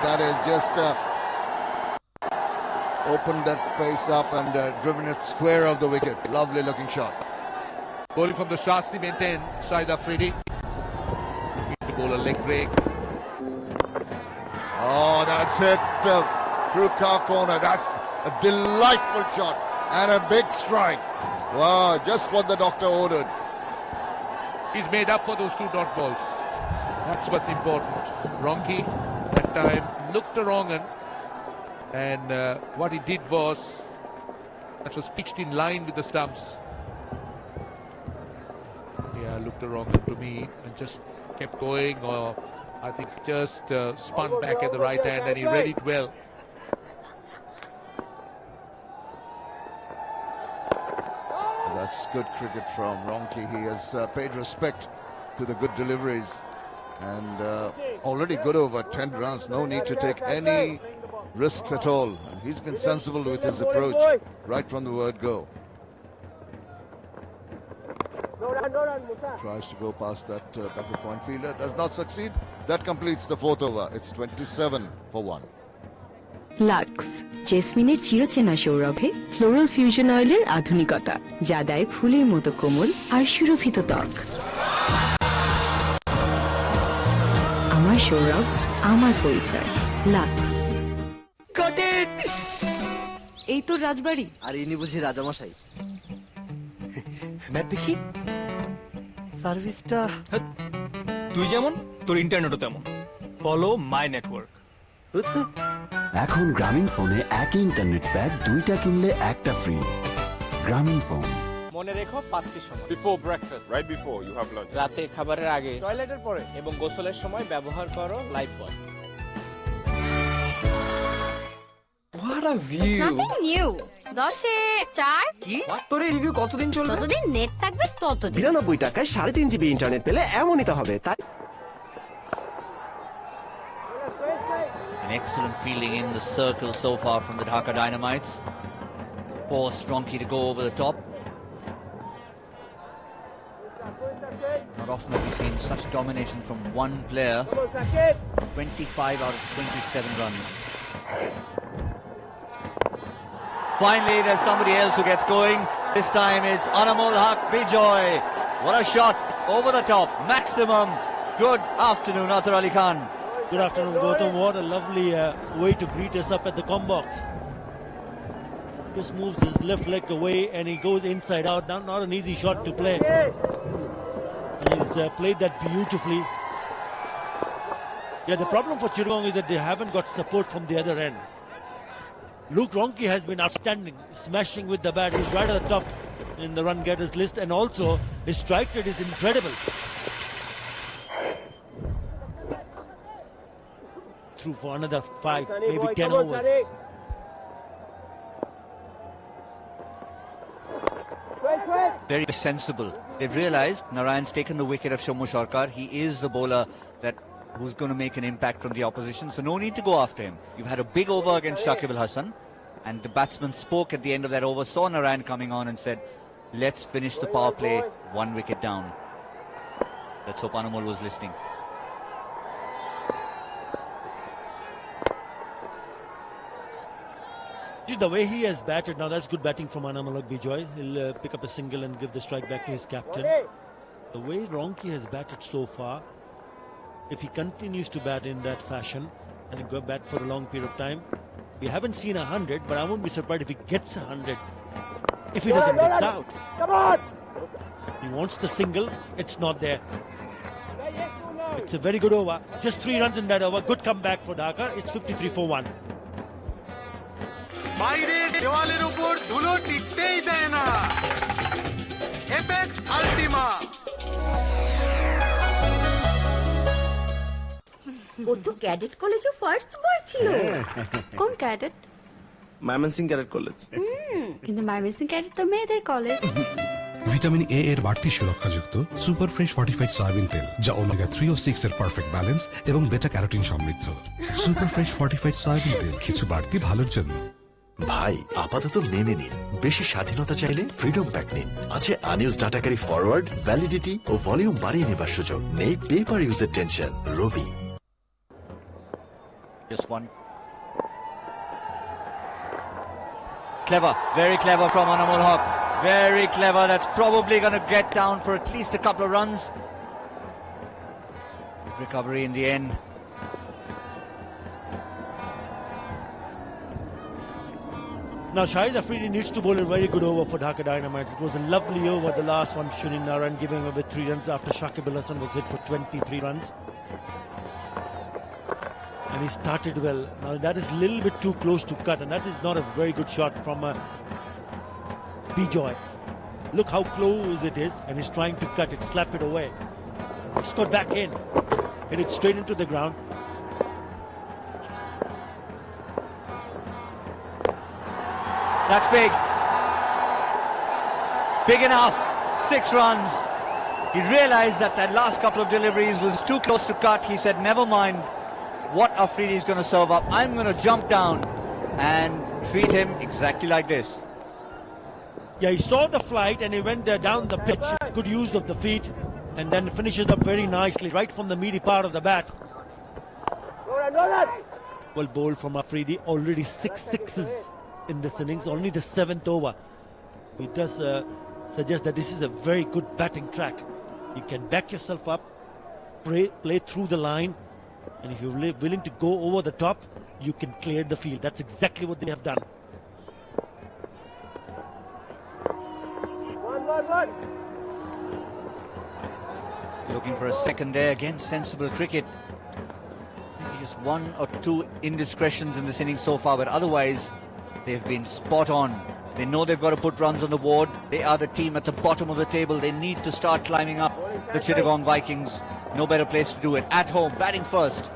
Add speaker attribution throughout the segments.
Speaker 1: That is just opened that face up and driven it square of the wicket. Lovely looking shot.
Speaker 2: Bowling from the Shasi maintain, Shahid Afridi. Looking to bowl a leg break.
Speaker 1: Oh, that's it through car corner. That's a delightful shot and a big strike. Wow, just what the doctor ordered.
Speaker 2: He's made up for those two dot balls. That's what's important. Ronki that time looked the wrong end, and what he did was that was pitched in line with the stumps. Yeah, looked the wrong end to me and just kept going, or I think just spun back at the right hand, and he read it well.
Speaker 1: That's good cricket from Ronki. He has paid respect to the good deliveries, and already good over 10 runs. No need to take any risks at all. And he's been sensible with his approach right from the word go. Tries to go past that backward point fielder. Does not succeed. That completes the fourth over. It's 27 for 1.
Speaker 3: Lux জেসমিনের চিরচেনা সৌরভে floral fusion অয়েলের আধুনিকতা, যা দেয় ফুলের মতো কোমল আর সুরভিত ত্বক। আমার সৌরভ, আমার পরিচয়, লাক্স। এই তো রাজবাড়ি।
Speaker 4: আর ইনি বুঝি রাজামশাই। ম্যাপ দেখি। সার্ভিসটা
Speaker 5: তুই যেমন তোর ইন্টারনেটও তেমন। Follow my network.
Speaker 6: এখন গ্রামীণ ফোনে একই ইন্টারনেট প্যাক 2টা কিনলে একটা ফ্রি। গ্রামীণ ফোন।
Speaker 7: মনে রেখো 5টি সময়।
Speaker 8: Before breakfast, right before you have lunch.
Speaker 7: রাতে খাবারের আগে, টয়লেটের পরে এবং গোসলের সময় ব্যবহার করো Lifebuoy.
Speaker 5: What a view!
Speaker 9: Nothing new. 10-এ 4
Speaker 4: কি? তোর এই রিভিউ কতদিন চলবে?
Speaker 9: যতদিন নেট থাকবে ততদিন।
Speaker 4: 92 টাকায় 3.5 জিবি ইন্টারনেট পেলে এমনই তো হবে, তাই?
Speaker 10: An excellent feeling in the circle so far from the Dhaka Dynamites. Forced Ronki to go over the top. Not often have we seen such domination from one player. 25 out of 27 runs. Finally, there's somebody else who gets going. This time it's Anamol Haq Bijoy. What a shot over the top. Maximum. Good afternoon, Atar Ali Khan.
Speaker 11: Good afternoon, Gautam. What a lovely way to greet us up at the combox. Just moves his left leg away and he goes inside out. Not an easy shot to play. He's played that beautifully. Yeah, the problem for Chittagong is that they haven't got support from the other end. Luke Ronki has been outstanding, smashing with the bat. He's right at the top in the run getters list, and also his strike rate is incredible. Through for another 5, maybe 10 overs.
Speaker 10: Very sensible. They've realised Narayan's taken the wicket of Shomu Sarkar. He is the bowler who's going to make an impact from the opposition, so no need to go after him. You've had a big over against Shakib Al Hasan, and the batsman spoke at the end of that over, saw Narayan coming on and said, let's finish the power play 1 wicket down. Let's hope Anamol was listening.
Speaker 11: The way he has batted now, that's good batting from Anamol Bijoy. He'll pick up a single and give the strike back to his captain. The way Ronki has batted so far, if he continues to bat in that fashion and go bat for a long period of time, we haven't seen 100, but I won't be surprised if he gets 100. If he doesn't get out. Come on! He wants the single, it's not there. It's a very good over. Just 3 runs in that over. Good comeback for Dhaka. It's 53 for 1.
Speaker 5: বাইরে দেওয়ালের উপর ধুলো টিকতেই দেয় না। Apex আল্টিমা।
Speaker 3: ও তো cadet কলেজে first boy ছিল।
Speaker 9: কোন ক্যাডেট?
Speaker 4: Mymensingh cadet college.
Speaker 9: কিন্তু ময়মনসিংহ ক্যাডেট তো মেয়েদের কলেজ।
Speaker 6: ভিটামিন এ এর বাড়তি সুরক্ষাযুক্ত সুপার ফ্রেশ ফর্টিফাইড সয়াবিন তেল, যা ওমেগা 3 ও 6 এর পারফেক্ট ব্যালেন্স এবং বেটা ক্যারোটিন সমৃদ্ধ। সুপার ফ্রেশ ফর্টিফাইড সয়াবিন তেল, কিছু বাড়তি ভালোর জন্য।
Speaker 12: ভাই আপাতত মেনে নিন, বেশি স্বাধীনতা চাইলে ফ্রিডম প্যাক নিন। আছে আনইউজ ডাটাকারী ফরওয়ার্ড, ভ্যালিডিটি ও ভলিউম বাড়িয়ে নেবার সুযোগ। নেই পেপার ইউজের টেনশন। রবি।
Speaker 10: Just one. Clever, very clever from Anamul Haq. Very clever. That's probably going to get down for at least a couple of runs. Recovery in the end.
Speaker 11: Now Shahid Afridi needs to bowl a very good over for Dhaka Dynamites. It was a lovely over, the last one, Shunin Naran giving away 3 runs after Shakib Al Hasan was hit for 23 runs. And he started well. Now that is a little bit too close to cut, and that is not a very good shot from Bijoy. Look how close it is, and he's trying to cut it, slap it away. It's got back in, hit it straight into the ground.
Speaker 10: That's big. Big enough. 6 runs. He realized that that last couple of deliveries was too close to cut. He said, never mind what Afridi is going to serve up. I'm going to jump down and treat him exactly like this.
Speaker 11: Yeah, he saw the flight and he went down the pitch. It's good use of the feet, and then finishes up very nicely right from the meaty part of the bat. Well bowled from Afridi. Already 6 sixes in this innings, only the 7th over. It does suggest that this is a very good batting track. You can back yourself up, play through the line, and if you're willing to go over the top, you can clear the field. That's exactly what they have done.
Speaker 10: Looking for a second there. Again, sensible cricket. Maybe just 1 or 2 indiscretions in this innings so far, but otherwise they've been spot on. They know they've got to put runs on the board. They are the team at the bottom of the table. They need to start climbing up. The Chittagong Vikings, no better place to do it. At home, batting first.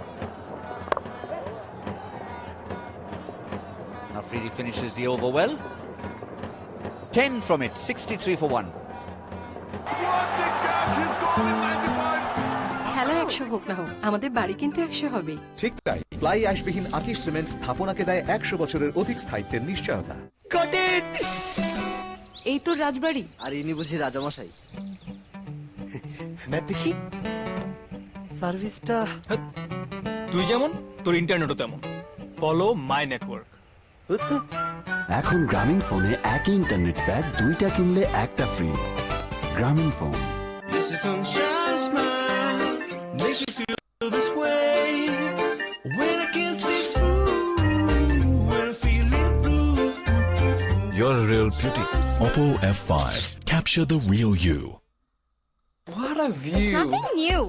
Speaker 10: Afridi finishes the over well. 10 from it, 63 for 1.
Speaker 3: খেলা 100 হোক না হোক, আমাদের বাড়ি কিন্তু 100 হবে।
Speaker 13: ঠিক তাই, ফ্লাই অ্যাশবিহীন আকিশ সিমেন্ট স্থাপনাকে দেয় 100 বছরের অধিক স্থায়িত্বের নিশ্চয়তা।
Speaker 3: এই তো রাজবাড়ি।
Speaker 4: আর ইনি বুঝি রাজামশাই।
Speaker 13: না দেখি
Speaker 4: সার্ভিসটা।
Speaker 5: তুই যেমন তোর ইন্টারনেটও তেমন। Follow my network.
Speaker 13: এখন গ্রামীণ ফোনে একই ইন্টারনেট প্যাক 2টা কিনলে একটা ফ্রি। গ্রামীণ phone.
Speaker 12: You're a real beauty. Oppo F5. Capture the real you.
Speaker 7: What a view!
Speaker 9: Nothing new.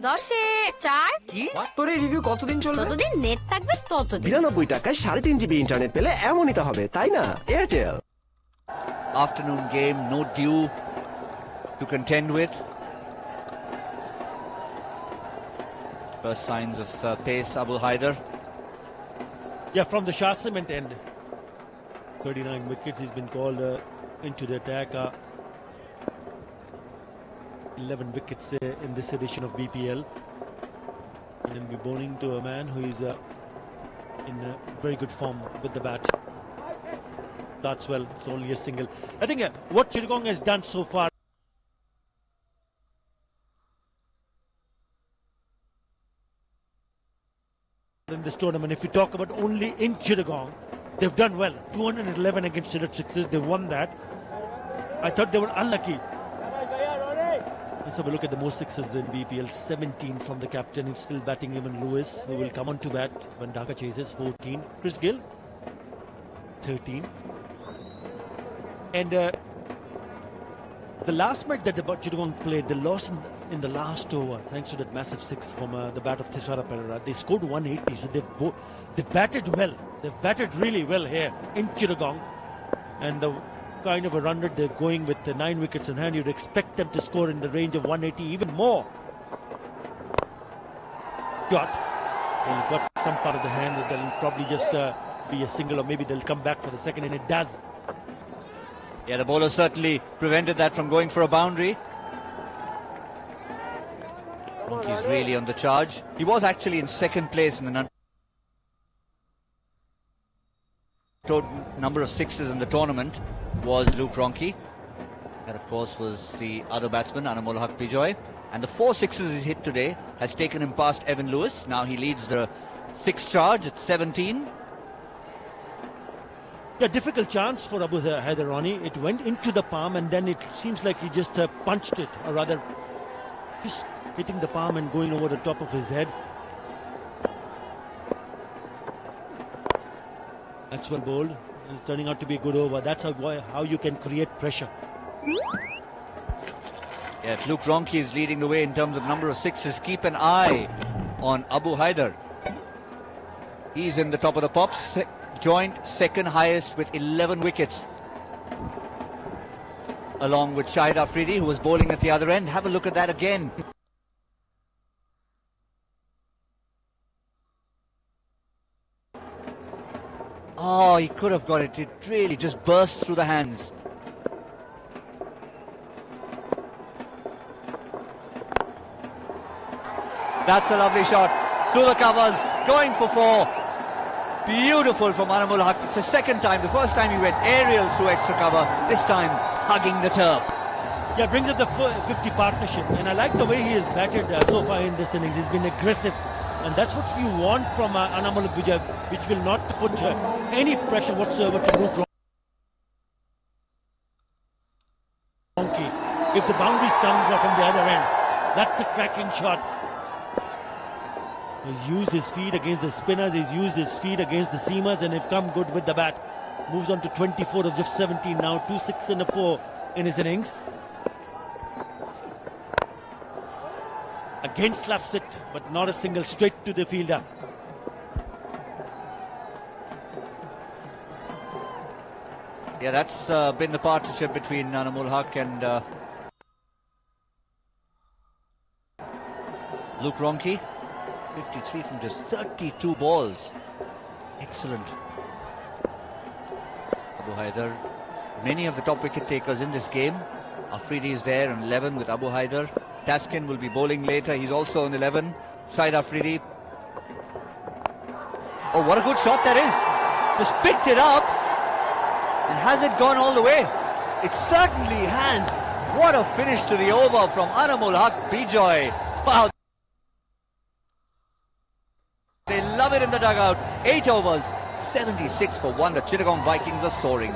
Speaker 9: 10-এ 4
Speaker 4: কি? তোর এই রিভিউ কতদিন চলবে?
Speaker 9: যতদিন নেট থাকবে ততদিন।
Speaker 4: 99 টাকায় 3.5 জিবি ইন্টারনেট পেলে এমনই তো হবে, তাই না? Airtel.
Speaker 10: Afternoon game, no dew to contend with. First signs of pace, Abu Haider.
Speaker 11: Yeah, from the Shah Cement end. 39 wickets, he's been called into the attack. 11 wickets in this edition of BPL. And then we're bowling to a man who is in very good form with the bat. That's well, it's only a single. I think what Chittagong has done so far in this tournament, if we talk about only in Chittagong, they've done well. 211 against Siddat sixes, they won that. I thought they were unlucky. Let's have a look at the most sixes in BPL. 17 from the captain, he's still batting. Even Lewis, who will come on to bat when Dhaka chases. 14. Chris Gill, 13. And the last match that the Chittagong played, they lost in the last over thanks to that massive 6 from the bat of Thisara Perera. They scored 180, so they batted well. They've batted really well here in Chittagong, and the kind of a run rate they're going with the 9 wickets in hand, you'd expect them to score in the range of 180, even more. Shot. He got some part of the hand. That'll probably just be a single, or maybe they'll come back for the second, and it does.
Speaker 10: Yeah, the bowler certainly prevented that from going for a boundary. He's really on the charge. He was actually in second place in the number of sixes in the tournament was Luke Ronchi. That, of course, was the other batsman, Anamul Haq Bijoy. And the 4 sixes he's hit today has taken him past Evan Lewis. Now he leads the 6 charge at 17.
Speaker 11: Yeah, difficult chance for Abu Haider, Ronnie. It went into the palm and then it seems like he just punched it, or rather just hitting the palm and going over the top of his head. That's well bowled. It's turning out to be a good over. That's how you can create pressure.
Speaker 10: Yes, Luke Ronke is leading the way in terms of number of sixes. Keep an eye on Abu Haider. He's in the top of the pops, joint second highest with 11 wickets. Along with Shahid Afridi, who was bowling at the other end. Have a look at that again. Oh, he could have got it. It really just burst through the hands. That's a lovely shot. Through the covers, going for 4. Beautiful from Anamul Haq. It's the second time. The first time he went aerial through extra cover. This time, hugging the turf.
Speaker 11: Yeah, brings up the 50 partnership. And I like the way he has batted so far in this innings. He's been aggressive. And that's what you want from Anamul Haq, which will not put any pressure whatsoever to Luke Ronke. If the boundaries come from the other end, that's a cracking shot. He's used his feet against the spinners, he's used his feet against the seamers, and have come good with the bat. Moves on to 24 of just 17 now, 2 6 and a 4 in his innings. Again slaps it, but not a single, straight to the fielder.
Speaker 10: Yeah, that's been the partnership between Anamul Haq and Luke Ronke. 53 from just 32 balls. Excellent. Abu Haider. Many of the top wicket takers in this game. Afridi is there on 11 with Abu Haider. Taskin will be bowling later. He's also on 11. Shahid Afridi. Oh, what a good shot that is. Just picked it up. And has it gone all the way? It certainly has. What a finish to the over from Anamul Haq. Bijoy. Wow. They love it in the dugout. 8 overs, 76 for 1. The Chittagong Vikings are soaring.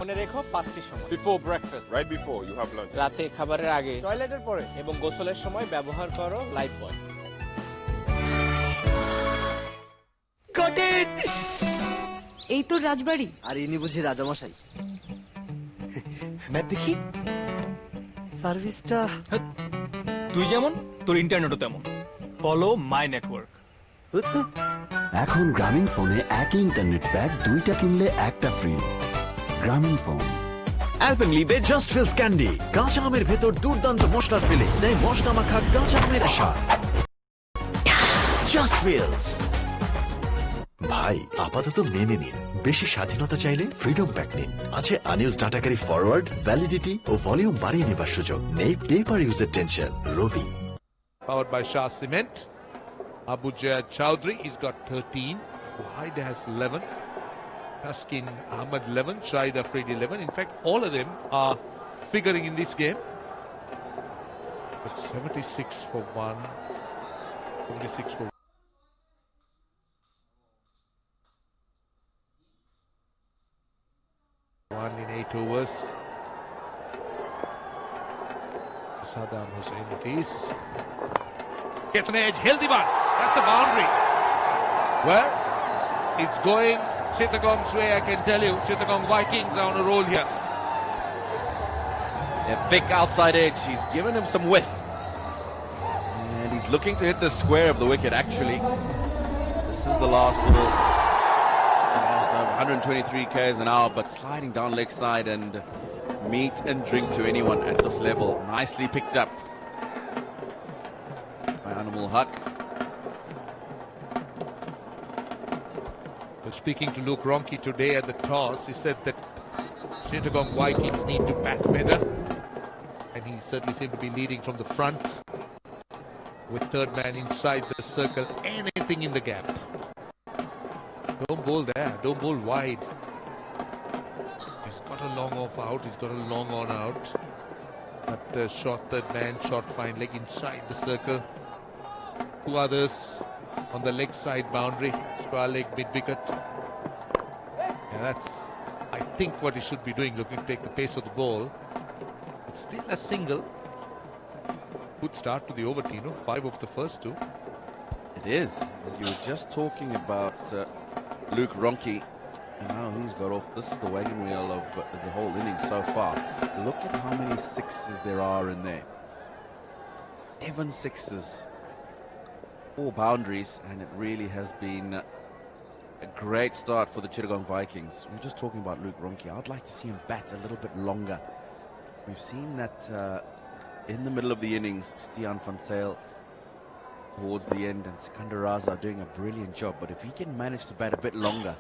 Speaker 7: মনে রেখো 5টি সময়।
Speaker 8: Before breakfast, right before you have lunch.
Speaker 7: রাতে খাবারের আগে, টয়লেটের পরে এবং গোসলের সময় ব্যবহার করো লাইফ বয়।
Speaker 4: কঠিন।
Speaker 3: এই তো রাজবাড়ি।
Speaker 4: আর ইনি বুঝি রাজামশাই। ম্যাপ দেখি। সার্ভিসটা
Speaker 5: তুই যেমন তোর ইন্টারনেটও তেমন। Follow my network.
Speaker 13: এখন গ্রামীণ ফোনে একই ইন্টারনেট প্যাক 2টা কিনলে একটা ফ্রি। গ্রামীণ phone.
Speaker 12: Alpenliebe just feels candy কাঁচা আমের ভেতর দুর্দান্ত মশলার ফিলিং দেয় মশলা মাখা কাঁচা আমের স্বাদ। Just feels. ভাই আপাতত মেনে নিন, বেশি স্বাধীনতা চাইলে ফ্রিডম প্যাক নিন। আছে আনইউজ ডাটাকারী ফরওয়ার্ড, ভ্যালিডিটি ও ভলিউম বাড়িয়ে নেবার সুযোগ। নেই পেপার ইউজের টেনশন। Robi.
Speaker 2: Powered by Shah Cement. Abu Jayad Chowdhury, he's got 13. Haider has 11. Taskin Ahmed 11. Shahid Afridi 11. In fact, all of them are figuring in this game. It's 76 for 1. 76 for 1 in 8 overs. Saddam Hussain it is. Gets an edge, healthy one. That's a boundary. Well, it's going Chittagong's way, I can tell you. Chittagong Vikings are on a roll here.
Speaker 14: A big outside edge. He's given him some width. And he's looking to hit the square of the wicket, actually. This is the last ball. Last 123 k's an hour, but sliding down leg side and meat and drink to anyone at this level. Nicely picked up by Anamul Haq.
Speaker 2: Speaking to Luke Ronke today at the toss, he said that Chittagong Vikings need to bat better, and he certainly seemed to be leading from the front with third man inside the circle, anything in the gap. Don't bowl there, don't bowl wide. He's got a long off out, he's got a long on out, but short third man, short fine leg inside the circle. Two others on the leg side boundary, square leg mid-wicket. And that's, I think, what he should be doing, looking to take the pace of the ball. It's still a single. Good start to the over, Tino. 5 of the first 2.
Speaker 14: It is. You were just talking about Luke Ronchi, and now he's got off. This is the wagon wheel of the whole innings so far. Look at how many sixes there are in there. 7 sixes, 4 boundaries, and it really has been a great start for the Chittagong Vikings. We're just talking about Luke Ronchi. I'd like to see him bat a little bit longer. We've seen that in the middle of the innings, Stian van Zyl towards the end and Sikandar Raza are doing a brilliant job, but if he can manage to bat a bit longer,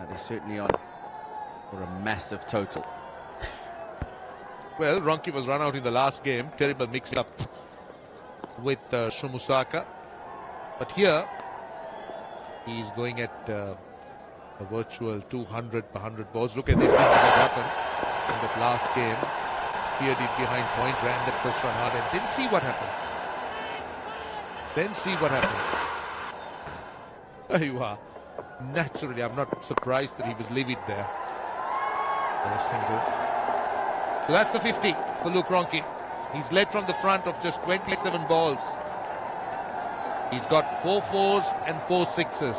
Speaker 14: they're certainly on for a massive total.
Speaker 2: Well, Ronchi was run out in the last game. Terrible mix-up with Shumusaka. But here, he's going at a virtual 200 per 100 balls. Look at this thing that happened in that last game. Speared it behind point, ran that first run hard, and then see what happens. Then see what happens. There you are. Naturally, I'm not surprised that he was livid there. For a single. So that's the 50 for Luke Ronchi. He's led from the front of just 27 balls. He's got 4 fours and 4 sixes.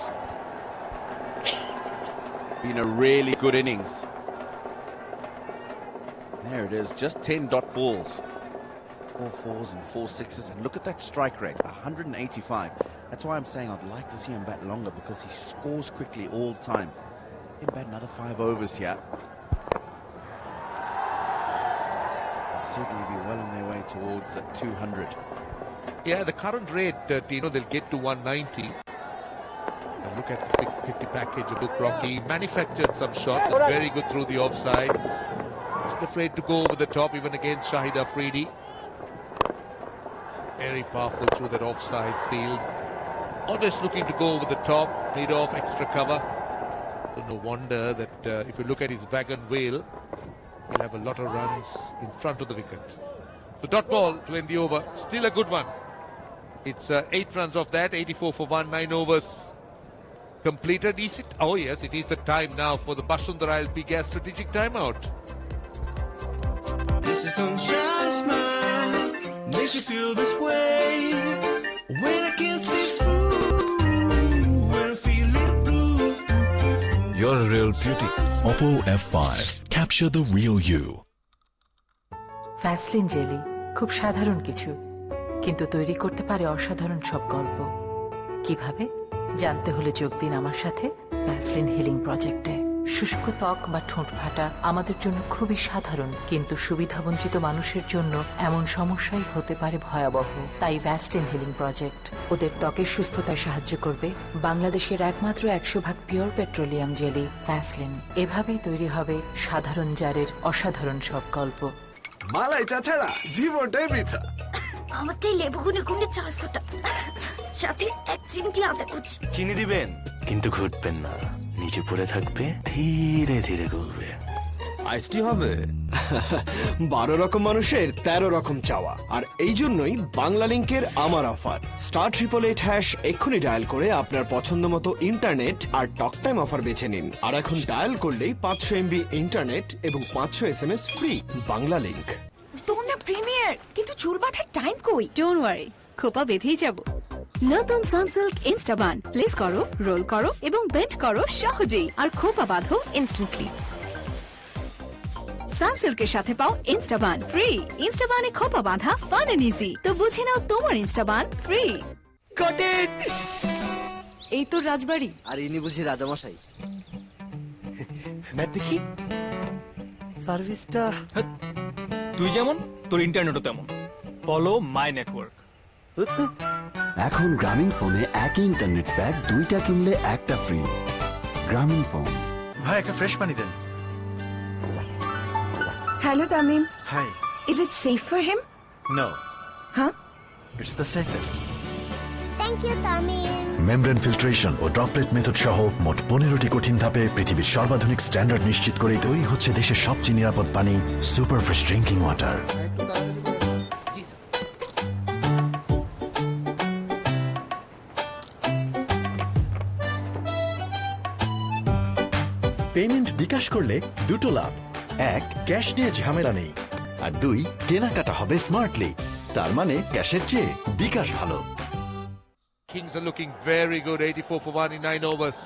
Speaker 14: Been a really good innings. There it is, just 10 dot balls. 4 fours and 4 sixes, and look at that strike rate, 185. That's why I'm saying I'd like to see him bat longer, because he scores quickly all the time. He can bat another 5 overs here. They'll certainly be well on their way towards 200.
Speaker 2: Yeah, the current rate, Tino, they'll get to 190. And look at the big 50 package of Luke Ronchi. He manufactured some shots, very good through the offside. Wasn't afraid to go over the top, even against Shahid Afridi. Very powerful through that offside field. Always looking to go over the top, made off extra cover. So no wonder that if you look at his wagon wheel, he'll have a lot of runs in front of the wicket. So dot ball to end the over. Still a good one. It's 8 runs off that, 84 for 1, 9 overs completed. Is it? Oh yes, it is the time now for the Bashundara LP Gas strategic timeout.
Speaker 15: This is sunshine smile, makes you feel this way. When I can't see through, when I feel it blue.
Speaker 12: You're a real beauty. Oppo F5. Capture the real you.
Speaker 3: Vaseline jelly খুব সাধারণ কিছু, কিন্তু তৈরি করতে পারে অসাধারণ সব গল্প। কিভাবে জানতে হলে যোগ দিন আমার সাথে ভ্যাসলিন হিলিং প্রজেক্টে। শুষ্ক ত্বক বা ঠোঁট ফাটা আমাদের জন্য খুবই সাধারণ, কিন্তু সুবিধাবঞ্চিত মানুষের জন্য এমন সমস্যাই হতে পারে ভয়াবহ। তাই ভ্যাসলিন হিলিং প্রজেক্ট ওদের ত্বকের সুস্থতায় সাহায্য করবে। বাংলাদেশের একমাত্র 100% পিওর পেট্রোলিয়াম জেলি ভ্যাসলিন। এভাবেই তৈরি হবে সাধারণ জারের অসাধারণ সব গল্প।
Speaker 4: মালাই চা ছাড়া জীবনটাই বৃথা।
Speaker 9: আমারটাই লেবু গুনে গুনে 4 ফোঁটা, সাথে 1 চিমটি আদা কুচি।
Speaker 13: চিনি দিবেন, কিন্তু ঘুরবেন না, নিচে পড়ে থাকবে, ধীরে ধীরে গলবে।
Speaker 4: আইসটি হবে। 12 রকম মানুষের 13 রকম চাওয়া, আর এই জন্যই বাংলা লিংকের আমার অফার। *888# এক্ষুনি ডায়াল করে আপনার পছন্দ মতো ইন্টারনেট আর টক টাইম অফার বেছে নিন। আর এখন ডায়াল করলেই 500 MB ইন্টারনেট এবং 500 SMS ফ্রি। বাংলা লিংক।
Speaker 3: তোর না প্রিমিয়ার, কিন্তু চুল বাঁধার টাইম কই? ডোন্ট ওয়ারি, খোপা বেঁধেই যাব। নতুন সানসিল্ক ইনস্টাবান প্লেস করো, রোল করো এবং বেন্ড করো সহজেই, আর খোপা বাঁধো ইনস্ট্যান্টলি। সানসিল্কের সাথে পাও ইনস্টাবান ফ্রি। ইনস্টাবানে খোপা বাঁধা ফান এন্ড ইজি। তো বুঝে নাও তোমার ইনস্টাবান ফ্রি।
Speaker 4: Got it.
Speaker 3: এই তো রাজবাড়ি।
Speaker 4: আর ইনি বুঝি রাজামশাই। ম্যাপ দেখি সার্ভিসটা।
Speaker 5: তুই যেমন তোর ইন্টারনেটও তেমন। Follow my network.
Speaker 13: এখন গ্রামীণ ফোনে একই ইন্টারনেট প্যাক 2টা কিনলে একটা ফ্রি। গ্রামীণ ফোন।
Speaker 12: ভাই একটা ফ্রেশ পানি দেন।
Speaker 3: Hello, Tamim.
Speaker 12: Hi.
Speaker 3: Is it safe for him?
Speaker 12: No.
Speaker 3: Huh?
Speaker 12: It's the safest.
Speaker 9: Thank you, Tamim.
Speaker 12: Membrane filtration ও ড্রপলেট মেথড সহ মোট 15টি কঠিন ধাপে পৃথিবীর সর্বাধুনিক স্ট্যান্ডার্ড নিশ্চিত করে তৈরি হচ্ছে দেশের সবচেয়ে নিরাপদ পানি, super fresh drinking water. Payment bKash করলে দুটো লাভ, এক ক্যাশ নিয়ে ঝামেলা নেই, আর দুই কেনাকাটা হবে স্মার্টলি। তার মানে ক্যাশের চেয়ে বিকাশ ভালো।
Speaker 2: Kings are looking very good, 84 for 1 in 9 overs.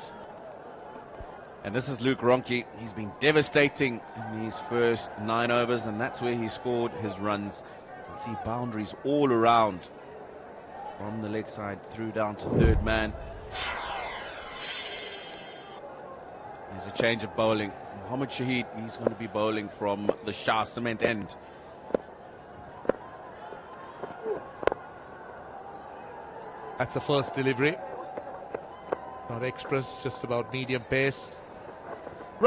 Speaker 14: And this is Luke Ronchi. He's been devastating in these first 9 overs, and that's where he scored his runs. You can see boundaries all around from the leg side through down to third man. There's a change of bowling. Mohammad Shahid, he's going to be bowling from the Shah Cement end.
Speaker 2: That's the first delivery. Not express, just about medium pace.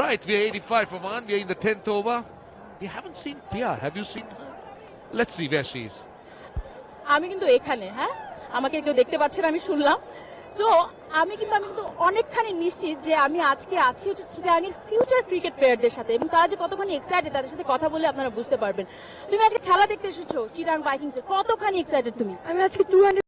Speaker 2: Right, we're 85 for 1. We're in the 10th over. We haven't seen Pia. Have you seen her? Let's see where she is.
Speaker 16: আমি কিন্তু এখানে, হ্যাঁ, আমাকে কেউ দেখতে পাচ্ছেন আমি শুনলাম। সো আমি কিন্তু অনেকখানি নিশ্চিত যে আমি আজকে আছি হচ্ছে চিটাগাংয়ের ফিউচার ক্রিকেট প্লেয়ারদের সাথে, এবং তারা যে কতখানি এক্সাইটেড তাদের সাথে কথা বলে আপনারা বুঝতে পারবেন। তুমি আজকে খেলা দেখতে এসেছো চিটাগাং ভাইকিংসের, কতখানি এক্সাইটেড তুমি?
Speaker 9: আমি আজকে 200